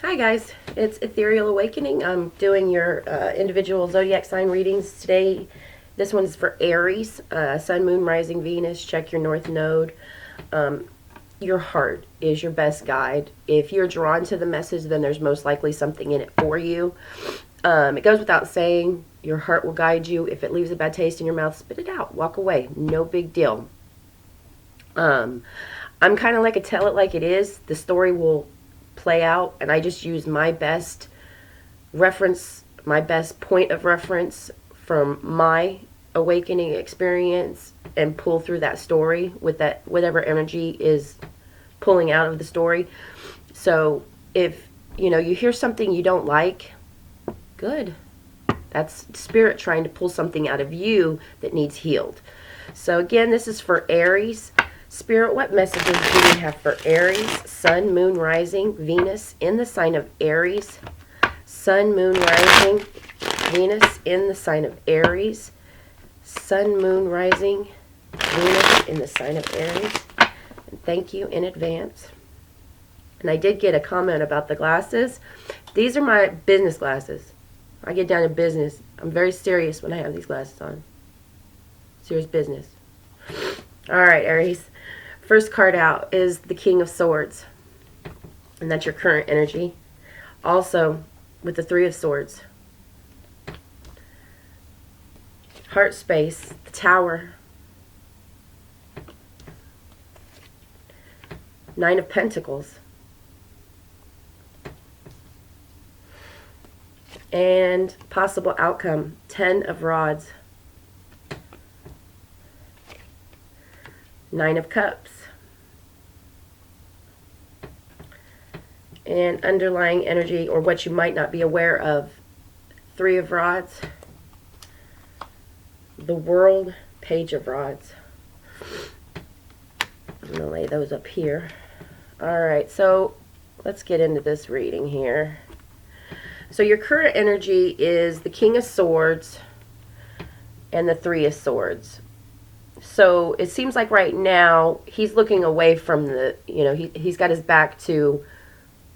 Hi guys, it's Ethereal Awakening. I'm doing your individual zodiac sign readings today. This one's for Aries, Sun, Moon, Rising, Venus. Check your North Node. Your heart is your best guide. If you're drawn to the message, then there's most likely something in it for you. It goes without saying, your heart will guide you. If it leaves a bad taste in your mouth, spit it out. Walk away. No big deal. I'm kind of like a tell it like it is. The story will play out, and I just use my best reference, my best point of reference from my awakening experience, and pull through that story with that whatever energy is pulling out of the story. So if you hear something you don't like, good. That's spirit trying to pull something out of you that needs healed. So again, this is for Aries. Spirit, what messages do we have for Aries? Sun, Moon, Rising, Venus in the sign of Aries. Sun, Moon, Rising, Venus in the sign of Aries. Sun, Moon, Rising, Venus in the sign of Aries. And thank you in advance. And I did get a comment about the glasses. These are my business glasses. I get down to business. I'm very serious when I have these glasses on. Serious business. All right, Aries. First card out is the King of Swords. And that's your current energy. Also, with the Three of Swords. Heart space, the Tower. Nine of Pentacles. And possible outcome, 10 of Rods. Nine of Cups. And underlying energy, or what you might not be aware of, Three of Rods. The World, Page of Rods. I'm going to lay those up here. Alright, so let's get into this reading here. So your current energy is the King of Swords and the Three of Swords. So it seems like right now he's looking away from the, he's got his back to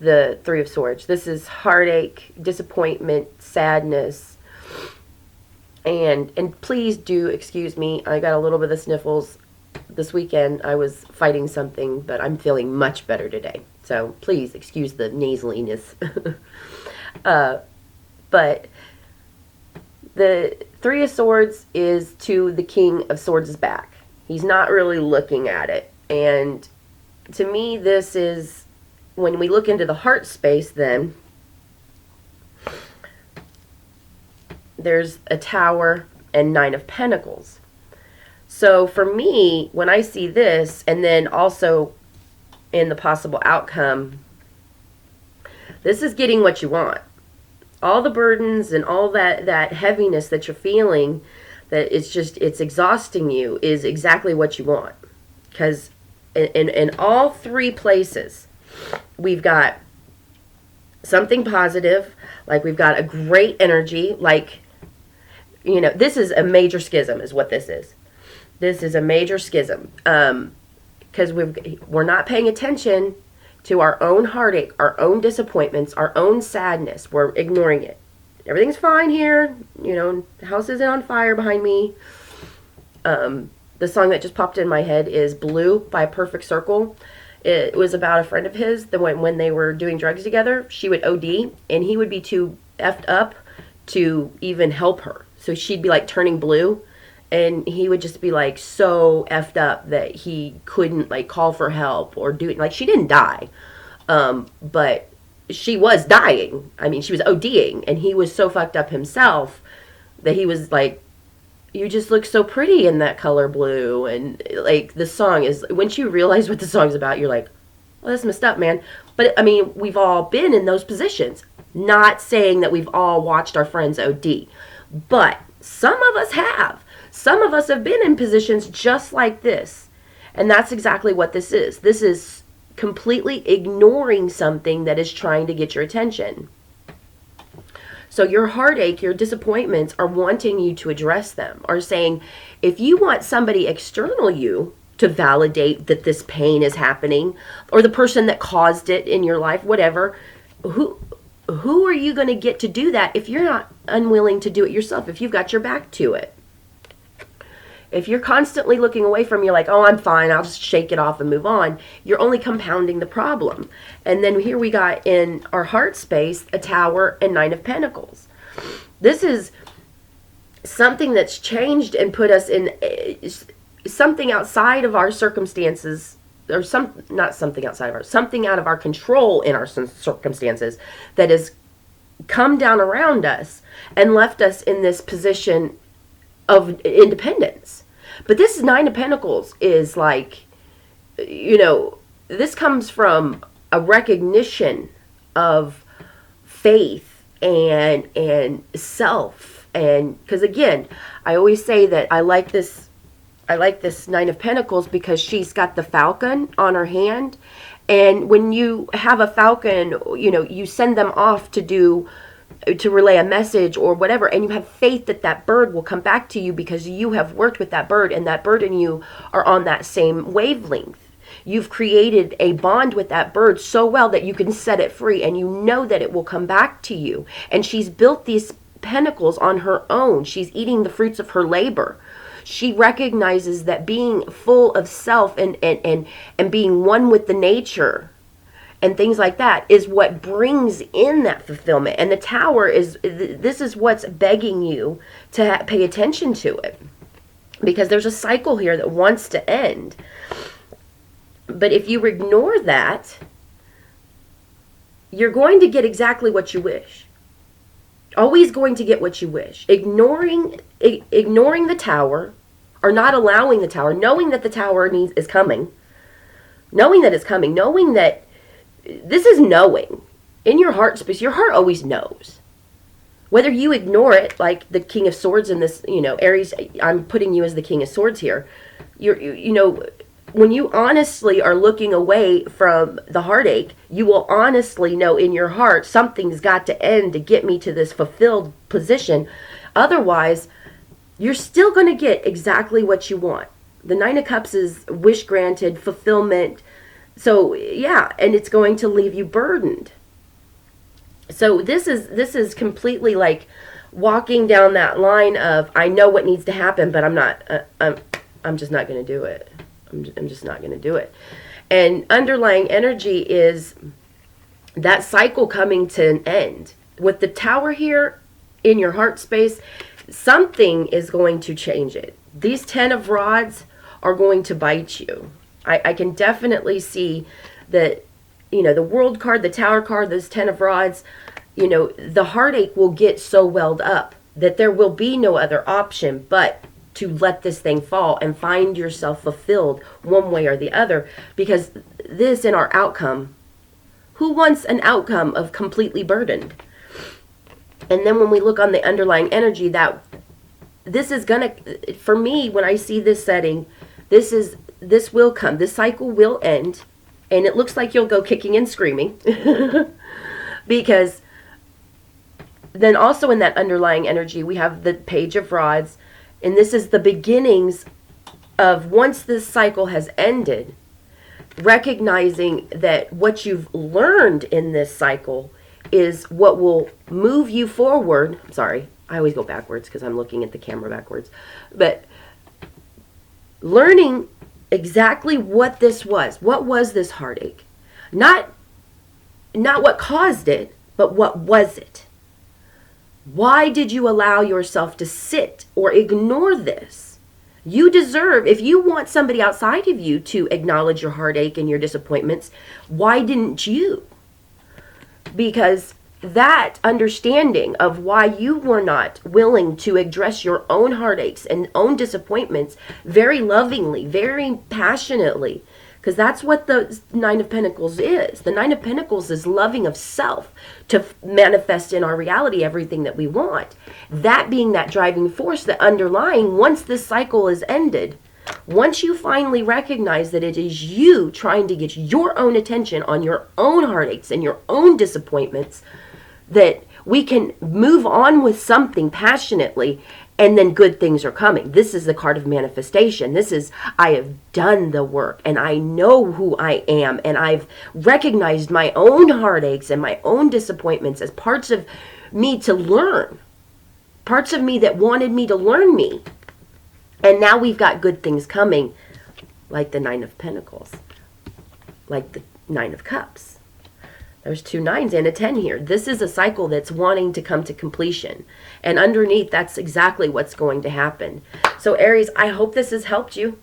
the Three of Swords. This is heartache, disappointment, sadness. And please do excuse me. I got a little bit of the sniffles this weekend. I was fighting something, but I'm feeling much better today. So please excuse the nasaliness. But the Three of Swords is to the King of Swords' back. He's not really looking at it. And to me, this is, when we look into the heart space, then there's a Tower and Nine of Pentacles. So for me, when I see this, and then also in the possible outcome, this is getting what you want. All the burdens and all that heaviness that you're feeling, that it's exhausting you, is exactly what you want. Because in all three places, we've got something positive, like we've got a great energy, like, this is a major schism is what this is. This is a major schism. Because we're not paying attention to our own heartache, our own disappointments, our own sadness. We're ignoring it. Everything's fine here. The house isn't on fire behind me. The song that just popped in my head is Blue by Perfect Circle. It was about a friend of his that when they were doing drugs together, she would OD, and he would be too effed up to even help her. So she'd be like turning blue, and he would just be like so effed up that he couldn't like call for help or do it. Like, she didn't die, but she was dying. I mean, she was ODing, and he was so fucked up himself that he was like, you just look so pretty in that color blue. And like, the song is, once you realize what the song's about, you're like, well, that's messed up, man. But I mean, we've all been in those positions. Not saying that we've all watched our friends OD, but some of us have. Some of us have been in positions just like this. And that's exactly what this is. This is completely ignoring something that is trying to get your attention. So your heartache, your disappointments are wanting you to address them, are saying, if you want somebody external you to validate that this pain is happening, or the person that caused it in your life, whatever, who who are you going to get to do that if you're not unwilling to do it yourself, if you've got your back to it? If you're constantly looking away from, you're like, oh, I'm fine, I'll just shake it off and move on, you're only compounding the problem. And then here we got in our heart space a Tower and Nine of Pentacles. This is something that's changed and put us in something outside of our circumstances, or something out of our control in our circumstances, that has come down around us and left us in this position of independence. But this Nine of Pentacles is like, this comes from a recognition of faith and self. And because again, I always say that I like this Nine of Pentacles because she's got the falcon on her hand. And when you have a falcon, you send them off to relay a message or whatever, and you have faith that that bird will come back to you because you have worked with that bird, and that bird and you are on that same wavelength. You've created a bond with that bird so well that you can set it free, and you know that it will come back to you. And she's built these pentacles on her own. She's eating the fruits of her labor. She recognizes that being full of self and being one with the nature and things like that is what brings in that fulfillment. And the Tower this is what's begging you to pay attention to it, because there's a cycle here that wants to end. But if you ignore that, you're going to get exactly what you wish. Always going to get what you wish. Ignoring the Tower, or not allowing the Tower, knowing that the Tower is coming, knowing that it's coming, knowing that this is knowing. In your heart space, your heart always knows. Whether you ignore it, like the King of Swords in this, Aries, I'm putting you as the King of Swords here. When you honestly are looking away from the heartache, you will honestly know in your heart, something's got to end to get me to this fulfilled position. Otherwise, you're still going to get exactly what you want. The Nine of Cups is wish granted, fulfillment. So yeah, and it's going to leave you burdened. So this is completely like walking down that line of, I know what needs to happen, but I'm just not going to do it. I'm just not going to do it. And underlying energy is that cycle coming to an end. With the Tower here in your heart space, something is going to change it. These 10 of Rods are going to bite you. I can definitely see that, the World card, the Tower card, this 10 of Rods, the heartache will get so welled up that there will be no other option but to let this thing fall and find yourself fulfilled one way or the other. Because this, in our outcome, who wants an outcome of completely burdened? And then when we look on the underlying energy, that this is gonna, for me, when I see this setting, this will come. This cycle will end, and it looks like you'll go kicking and screaming. Because then also in that underlying energy, we have the Page of Rods, and this is the beginnings of, once this cycle has ended, recognizing that what you've learned in this cycle is what will move you forward. Sorry, I always go backwards because I'm looking at the camera backwards. But learning exactly what this was. What was this heartache? Not what caused it, but what was it? Why did you allow yourself to sit or ignore this? You deserve, if you want somebody outside of you to acknowledge your heartache and your disappointments, why didn't you? Because that understanding of why you were not willing to address your own heartaches and own disappointments very lovingly, very passionately, because that's what the Nine of Pentacles is. The Nine of Pentacles is loving of self to manifest in our reality everything that we want. That being that driving force, the underlying, once this cycle is ended, once you finally recognize that it is you trying to get your own attention on your own heartaches and your own disappointments, that we can move on with something passionately And then good things are coming. This is the card of manifestation. This is, I have done the work and I know who I am, and I've recognized my own heartaches and my own disappointments as parts of me to learn. Parts of me that wanted me to learn me. And now we've got good things coming, like the Nine of Pentacles, like the Nine of Cups. There's 2 9s and a 10 here. This is a cycle that's wanting to come to completion. And underneath, that's exactly what's going to happen. So Aries, I hope this has helped you.